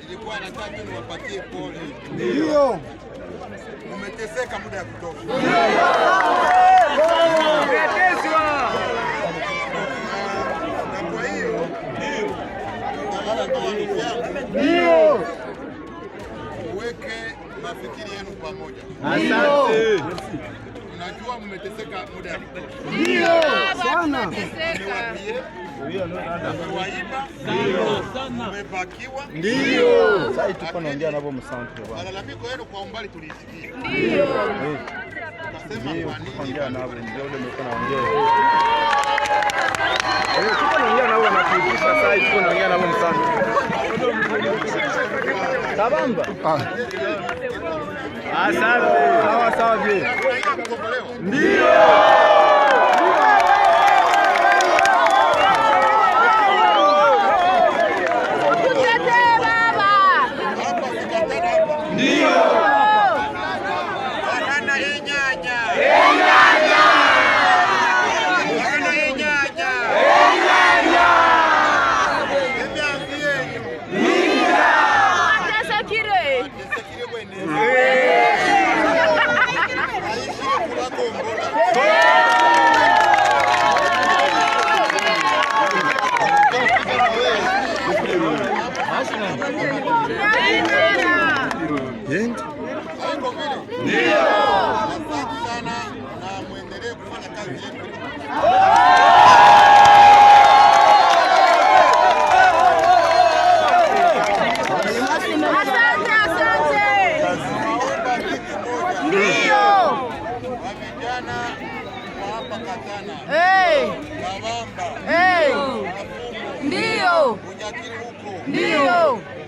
Ilikuwa nataka niwapatie pole. Ndio. Umeteseka muda ya kutosha. Na kwa hiyo ndio uweke mafikiri yenu pamoja. Asante. Unajua mmeteseka muda ya kutosha. Ndio sana. Mmewaiba. Ndio. Mmebakiwa. Ndio. Sasa tuko naongea nabo msante bwana. Malalamiko yenu kwa umbali tulisikia. Ndio. Nasema kwa nini Ongea nabo ndio ule mko naongea. Tuko naongea nabo na kuitisha sasa tuko naongea nabo msante. Sabamba. Asante. Sawa sawa je. Ndio.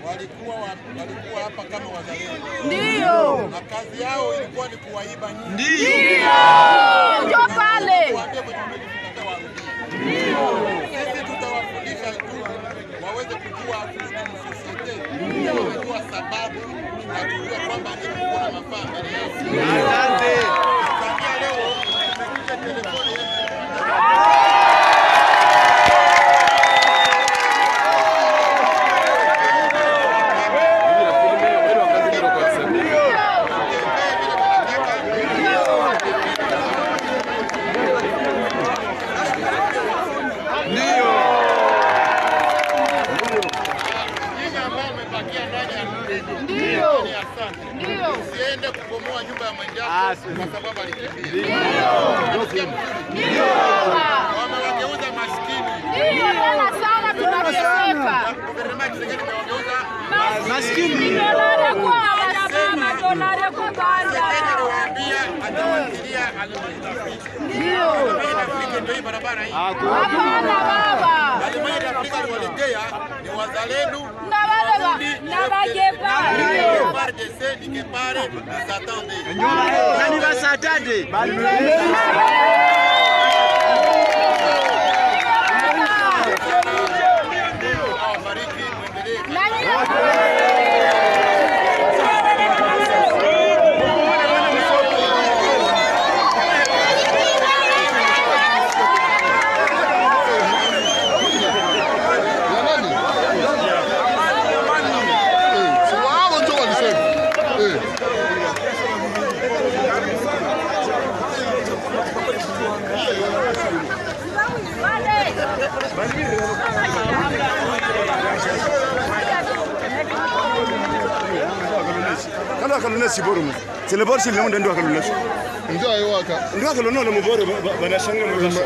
Walikuwa hapa kama wazalendo. Ndio. Na kazi yao ilikuwa ni kuwaiba nyinyi. Ndio. Ndio pale. Ndio. Sisi tutawafundisha tu waweze kujua society. Ndio. Kujua sababu na kujua kwamba ni kuna mafaa mbele yao. Asante. Kwa leo tumekuja telefoni yetu. Usiende kubomoa nyumba ya mwenzako kwa sababu alikimbia. Ndio. Wamewageuza maskini. Ndio tena sana tunateseka. Gouvernement Tshisekedi imewageuza maskini. Dolari kwa banda. Anawaambia atawaangalia alipoitafika. Ndio. Ndio barabara hii. Hapana baba. Alimani Afrika walitegea ni wazalendo na bagepare. FARDC ni kepare ni satande. Nani ba satande? Kala kalunesi borumu. Sele borshi le mundu ndo kalunesi. Ndio ayowaka. Ndio kalunona mubore banashanga mubasha.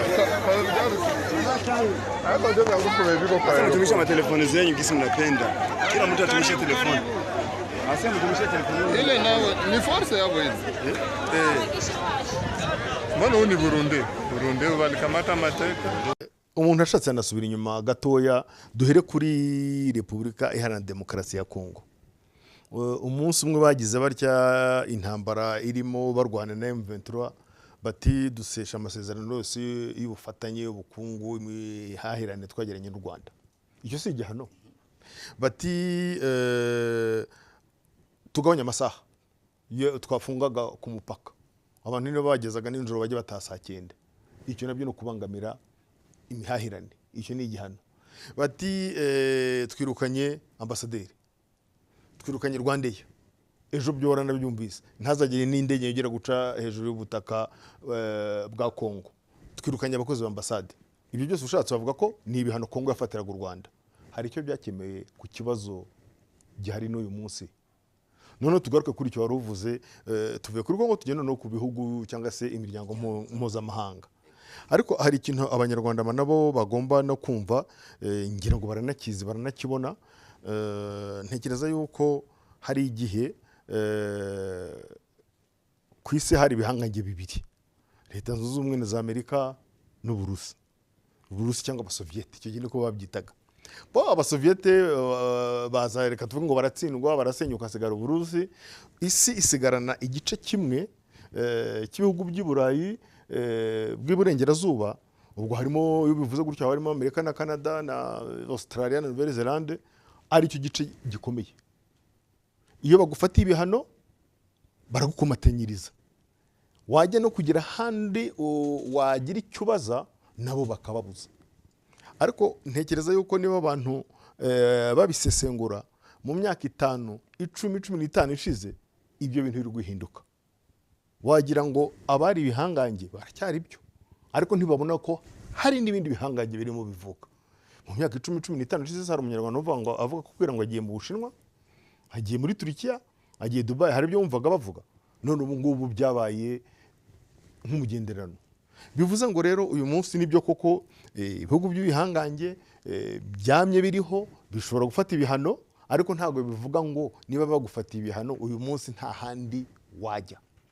Hapo ndio nguvu viko kwa. Sasa tumisha matelefoni zenyu kisi mnapenda. Kila mtu atumishe telefoni. Asema tumishe telefoni. Ile nawe ni force yabo hizi. Mbona uni Burundi? Burundi walikamata mateka. Umuntu ashatse anasubira inyuma gatoya duhere kuri Repubulika Iharanira Demokarasi ya Kongo. Umunsi umwe bagize barya intambara irimo barwana na M23 bati dusesha amasezerano yose y'ubufatanye y'ubukungu imihahirane twageranye n'u Rwanda. Icyo si igihano. Bati tugabanya amasaha twafungaga ku mupaka. Abantu nibo bagezaga n'injoro bajye batasakende. Icyo nabyo no kubangamira imihahirane. icyo ni igihano. Bati twirukanye ambasaderi, twirukanye Rwandeya, ejo byo nabyumvise, ntazagire n'indege yegera guca hejuru y'ubutaka bwa Kongo, twirukanye abakozi ba ambasade. Ibyo byose ushatse bavuga ko ni ibihano Kongo yafatiraga u Rwanda. Hari icyo byakemeye ku kibazo gihari n'uyu munsi. None tugaruke kuri icyo wari uvuze, tuvuye kuri Kongo tugenda no ku bihugu cyangwa se imiryango mpuzamahanga. Ariko hari ikintu abanyarwanda nabo bagomba no kumva, ngira ngo baranakizi baranakibona. Ntekereza yuko hari igihe ku isi hari ibihangange bibiri, Leta Zunze Ubumwe za Amerika n'Uburusi. Uburusi cyangwa abasoviyete, icyo gihe niko babyitaga. Bo abasoviyete baza, reka tuvuge ngo baratsindwa, barasenyuka, hasigara Uburusi. Isi isigarana igice kimwe cy'ibihugu by'i Burayi bw'iburengerazuba. Ubwo harimo, iyo bivuze gutyo, harimo Amerika na Canada na Australia na Nouvelle Zelande, ari cyo gice gikomeye. Iyo bagufatiye ibihano baragukomatanyiriza, wajya no kugira handi wagira icyo ubaza nabo bakababuza. Ariko ntekereza yuko niba abantu babisesengura mu myaka 5, 10, 15 ishize, ibyo bintu biri guhinduka. Wagira ngo abari ibihangange baracyari byo, ariko ntibabona ko hari n'ibindi bihangange birimo bivuka. Mu myaka 10, 15 ishize hari umunyarwanda avuga kubwira ngo agiye mu Bushinwa, agiye muri Turkiya, agiye Dubai, hari ibyo wumvaga bavuga. None ubu ngubu byabaye nk'umugenderano. Bivuze ngo rero uyu munsi nibyo koko ibihugu by'ibihangange byamye biriho, bishobora gufata ibihano, ariko ntabwo bivuga ngo niba bagufatiye ibihano uyu munsi nta handi wajya.